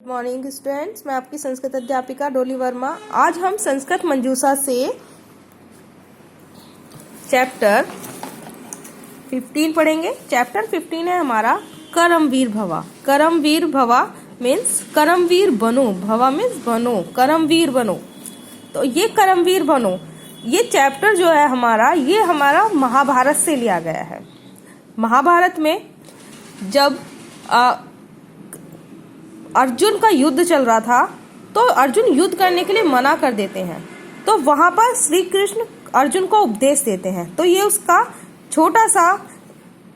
Good morning students, मैं आपकी संस्कृत अध्यापिका डोली वर्मा। आज हम संस्कृत मंजूषा से चैप्टर 15 पढ़ेंगे। चैप्टर 15 है हमारा करमवीर भवा। करमवीर भवा मीन्स करमवीर बनो, भवा मीन्स बनो, करमवीर बनो। तो ये करमवीर बनो, ये चैप्टर जो है हमारा, ये हमारा महाभारत से लिया गया है। महाभारत में जब अर्जुन का युद्ध चल रहा था तो अर्जुन युद्ध करने के लिए मना कर देते हैं, तो वहां पर श्री कृष्ण अर्जुन को उपदेश देते हैं। तो ये उसका छोटा सा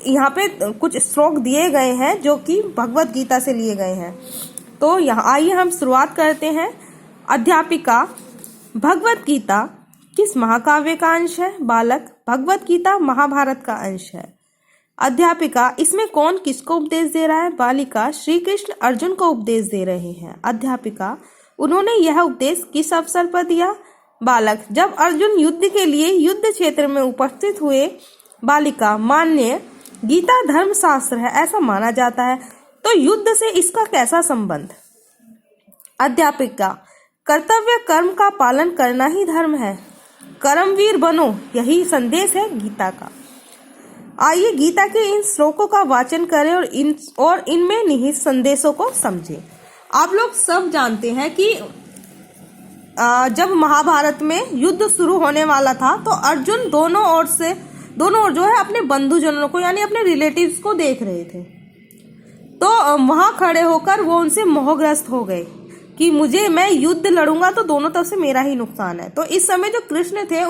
यहाँ पे कुछ श्लोक दिए गए हैं जो कि भगवत गीता से लिए गए हैं। तो यहाँ आइए हम शुरुआत करते हैं। अध्यापिका भगवत गीता किस महाकाव्य का अंश है? बालक भगवत गीता महाभारत का अंश है। अध्यापिका इसमें कौन किसको उपदेश दे रहा है? बालिका श्री कृष्ण अर्जुन को उपदेश दे रहे हैं। अध्यापिका उन्होंने यह उपदेश किस अवसर पर दिया? बालक जब अर्जुन युद्ध के लिए युद्ध क्षेत्र में उपस्थित हुए। बालिका मान्य गीता धर्म शास्त्र है, ऐसा माना जाता है, तो युद्ध से इसका कैसा संबंध? अध्यापिका कर्तव्य कर्म का पालन करना ही धर्म है, कर्मवीर बनो, यही संदेश है गीता का। आइए गीता के इन श्लोकों का वाचन करें और इनमें निहित संदेशों को समझें। आप लोग सब जानते हैं कि जब महाभारत में युद्ध शुरू होने वाला था तो अर्जुन दोनों ओर जो है अपने बंधुजनों को यानी अपने रिलेटिव्स को देख रहे थे। तो वहां खड़े होकर वो उनसे मोहग्रस्त हो गए कि मैं युद्ध लड़ूंगा तो दोनों तरफ से मेरा ही नुकसान है। तो इस समय जो कृष्ण थे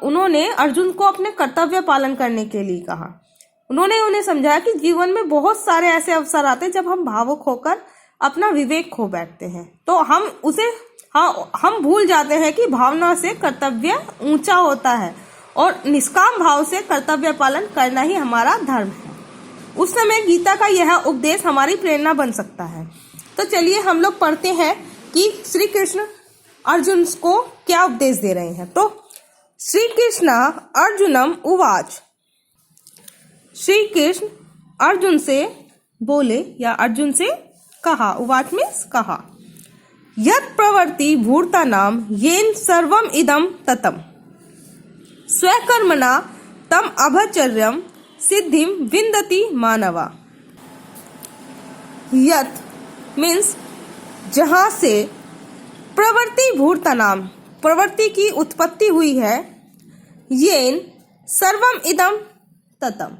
उन्होंने अर्जुन को अपने कर्तव्य पालन करने के लिए कहा। उन्होंने उन्हें समझाया कि जीवन में बहुत सारे ऐसे अवसर आते हैं जब हम भावुक होकर अपना विवेक खो बैठते हैं, तो हम भूल जाते हैं कि भावना से कर्तव्य ऊंचा होता है और निष्काम भाव से कर्तव्य पालन करना ही हमारा धर्म है। उस समय गीता का यह उपदेश हमारी प्रेरणा बन सकता है। तो चलिए हम लोग पढ़ते हैं कि श्री कृष्ण अर्जुन को क्या उपदेश दे रहे हैं। तो श्री कृष्ण अर्जुनम उवाच, श्री कृष्ण अर्जुन से बोले या अर्जुन से कहा। उवाच मीन्स कहा। यत् प्रवर्ति भूर्ता नाम येन सर्वम इदम ततम स्वकर्मणा तम अभचर्यम सिद्धिम विन्दति मानवा। यत् मीन्स जहां से प्रवृत्ति भूर्ता नाम प्रवृत्ति की उत्पत्ति हुई है। येन सर्वम इदम ततम,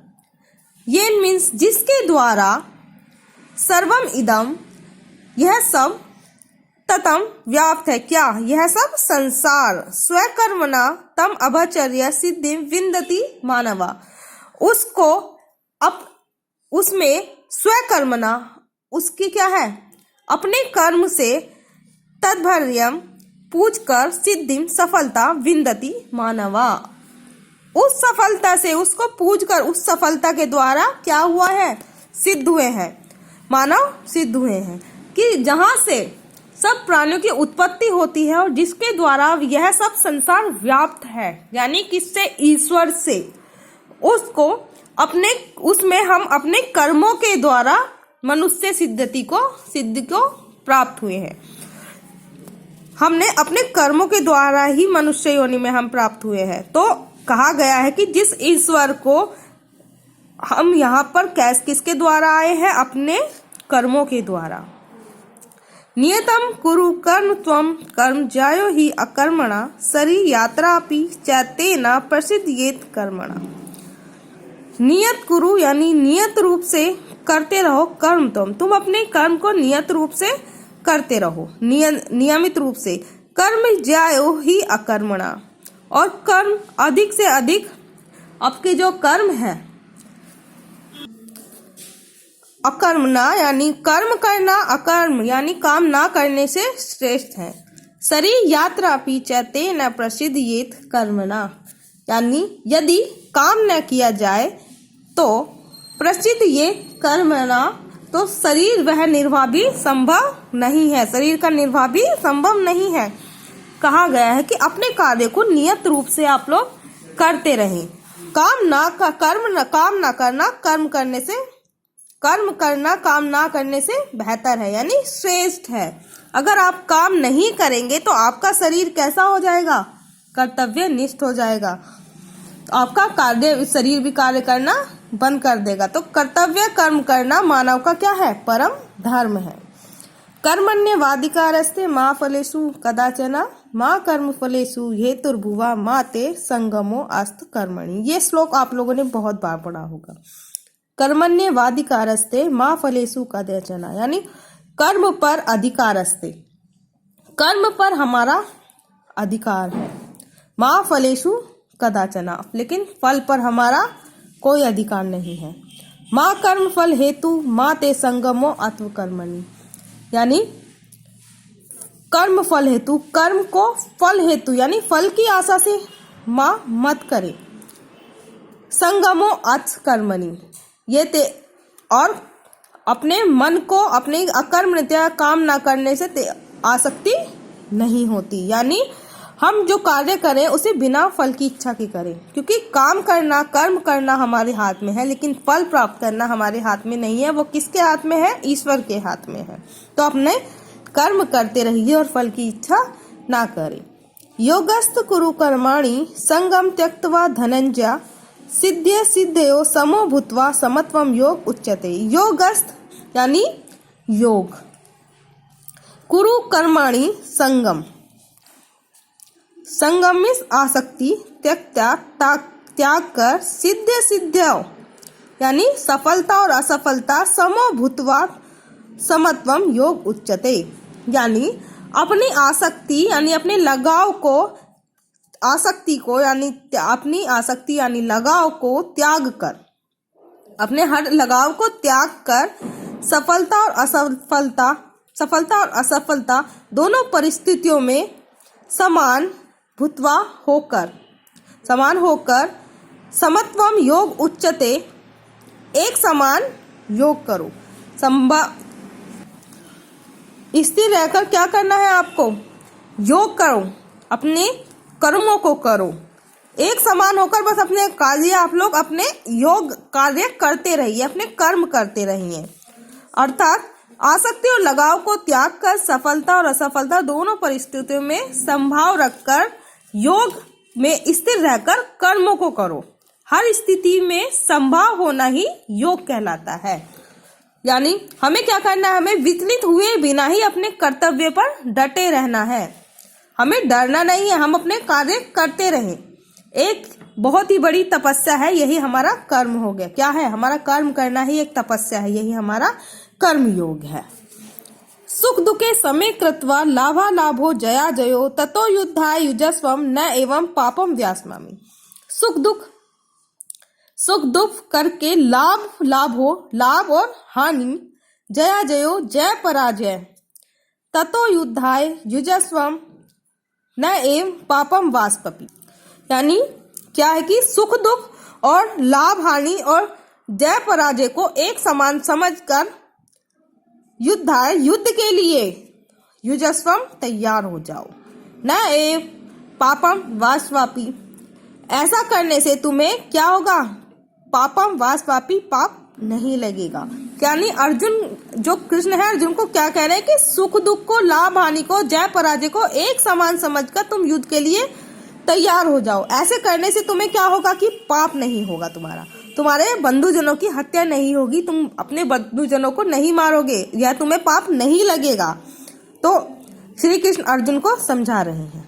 येन मीन्स जिसके द्वारा, सर्वम इदम यह सब, ततम व्याप्त है क्या? यह सब संसार, स्वकर्मणा तम अभचर्य सिद्धि विन्दति मानवा, उसको उसमें स्वकर्मणा उसकी क्या है? अपने कर्म से तद्भर्यम पूज कर सिद्धि सफलता विन्दति मानवा, उस सफलता से उसको पूज कर उस सफलता के द्वारा क्या हुआ है? सिद्ध हुए हैं, मानव सिद्ध हुए हैं। कि जहां से सब प्राणियों की उत्पत्ति होती है और जिसके द्वारा यह सब संसार व्याप्त है, यानी किससे? ईश्वर से। उसमें हम अपने कर्मों के द्वारा मनुष्य सिद्धि को प्राप्त हुए हैं। हमने अपने कर्मों के द्वारा ही मनुष्य योनि में हम प्राप्त हुए हैं। तो कहा गया है कि जिस ईश्वर को हम यहाँ पर किसके द्वारा आए हैं? अपने कर्मों के द्वारा। नियतम कुरु कर्म त्वम कर्म जायो ही अकर्मणा सरी यात्रापि चैतेन प्रसिद्धयेत कर्मणा। नियत कुरु यानी नियत रूप से करते रहो कर्म। तुम अपने कर्म को नियत रूप से करते रहो, नियमित रूप से। कर्म जायो ही अकर्मणा, और कर्म अधिक से अधिक आपके जो कर्म है, अकर्मणा यानी कर्म करना, अकर्म यानी काम ना करने से श्रेष्ठ है। सरी यात्रा पीछते न प्रसिद्धयेत कर्मणा, यानी यदि काम न किया जाए तो प्रसिद्ध ये कर्मणा, तो शरीर वह निर्वाह भी संभव नहीं है, शरीर का निर्वाह भी संभव नहीं है। कहा गया है कि अपने कार्य को नियत रूप से आप लोग करते रहें। काम ना करना, कर्म करने से कर्म करना काम ना करने से बेहतर है, यानी श्रेष्ठ है। अगर आप काम नहीं करेंगे तो आपका शरीर कैसा हो जाएगा? कर्तव्यनिष्ठ हो जाएगा। आपका कार्य शरीर भी कार्य करना बंद कर देगा। तो कर्तव्य कर्म करना मानव का क्या है? परम धर्म है। कर्मण्येवाधिकारस्ते मा फलेषु कदाचन मा कर्म फलेषु हेतुर्भुवा मा ते संगमो अस्त कर्मणि। ये श्लोक आप लोगों ने बहुत बार पढ़ा होगा। कर्मण्येवाधिकारस्ते मा फलेषु कदाचन, यानी कर्म पर अधिकारस्ते, कर्म पर हमारा अधिकार है। मा फलेषु कदाचन, लेकिन फल पर हमारा कोई अधिकार नहीं है। मा कर्म फल हेतु मा ते संगमो अत्व कर्मणि, यानी कर्म फल हेतु, कर्म को फल हेतु यानी फल की आशा से मां मत करे। संगमो अथ कर्मणि, ये ते और अपने मन को अपने अकर्म नित्य काम ना करने से आसक्ति नहीं होती, यानी हम जो कार्य करें उसे बिना फल की इच्छा के करें, क्योंकि काम करना कर्म करना हमारे हाथ में है, लेकिन फल प्राप्त करना हमारे हाथ में नहीं है। वो किसके हाथ में है? ईश्वर के हाथ में है। तो अपने कर्म करते रहिए और फल की इच्छा ना करें। योगस्थ कुरु कर्माणि संगम त्यक्त्वा धनंजय सिद्धे सिद्धयो समो भूत्वा समत्वम योग उच्यते। योगस्थ यानी योग, कुरु कर्माणि संगम, संगम में आसक्ति, त्याग कर, सिद्धे सिद्धयो यानी सफलता और असफलता, समो भूत्वा समत्वम योग उच्यते, यानी अपनी आसक्ति यानी अपने लगाव को, आसक्ति को यानी अपनी आसक्ति यानी लगाव को त्याग कर, अपने हर लगाव को त्याग कर सफलता और असफलता दोनों परिस्थितियों में समान भूत्वा होकर समत्वम योग उच्यते, एक समान योग करो। स्थिर रहकर क्या करना है आपको? योग करो, अपने कर्मों को करो, एक समान होकर बस अपने कार्य, आप लोग अपने योग कार्य करते रहिए, अपने कर्म करते रहिए। अर्थात आसक्ति और लगाव को त्याग कर सफलता और असफलता दोनों परिस्थितियों में संभाव रखकर योग में स्थिर रहकर कर्मों को करो। हर स्थिति में संभाव होना ही योग कहलाता है। यानी हमें क्या करना है? हमें विचलित हुए बिना ही अपने कर्तव्य पर डटे रहना है। हमें डरना नहीं है, हम अपने कार्य करते रहें। एक बहुत ही बड़ी तपस्या है, यही हमारा कर्म हो गया। क्या है? हमारा कर्म करना ही एक तपस्या है, यही हमारा कर्म योग है। सुख दुखे समे कृत्वा लाभा लाभो जया जयो ततो युद्धाय युजस्वम न एवं पापम व्यासमामि। सुख दुख करके लाभ और हानि, जया जयो जय पराजय, ततो युद्धाय युजस्वम न एवं पापम वासपपि, यानी क्या है कि सुख दुख और लाभ हानि और जय पराजय को एक समान समझकर युद्ध के लिए युजस्वम तैयार हो जाओ, न एव पापम वासवापी, ऐसा करने से तुम्हें क्या होगा? पापम वासवापी, पाप नहीं लगेगा। यानी अर्जुन, जो कृष्ण है, अर्जुन को क्या कह रहे हैं कि सुख दुख को, लाभ हानि को, जय पराजय को एक समान समझकर तुम युद्ध के लिए तैयार हो जाओ। ऐसे करने से तुम्हें क्या होगा कि पाप नहीं होगा, तुम्हारे बंधुजनों की हत्या नहीं होगी, तुम अपने बंधुजनों को नहीं मारोगे, या तुम्हें पाप नहीं लगेगा। तो श्री कृष्ण अर्जुन को समझा रहे हैं।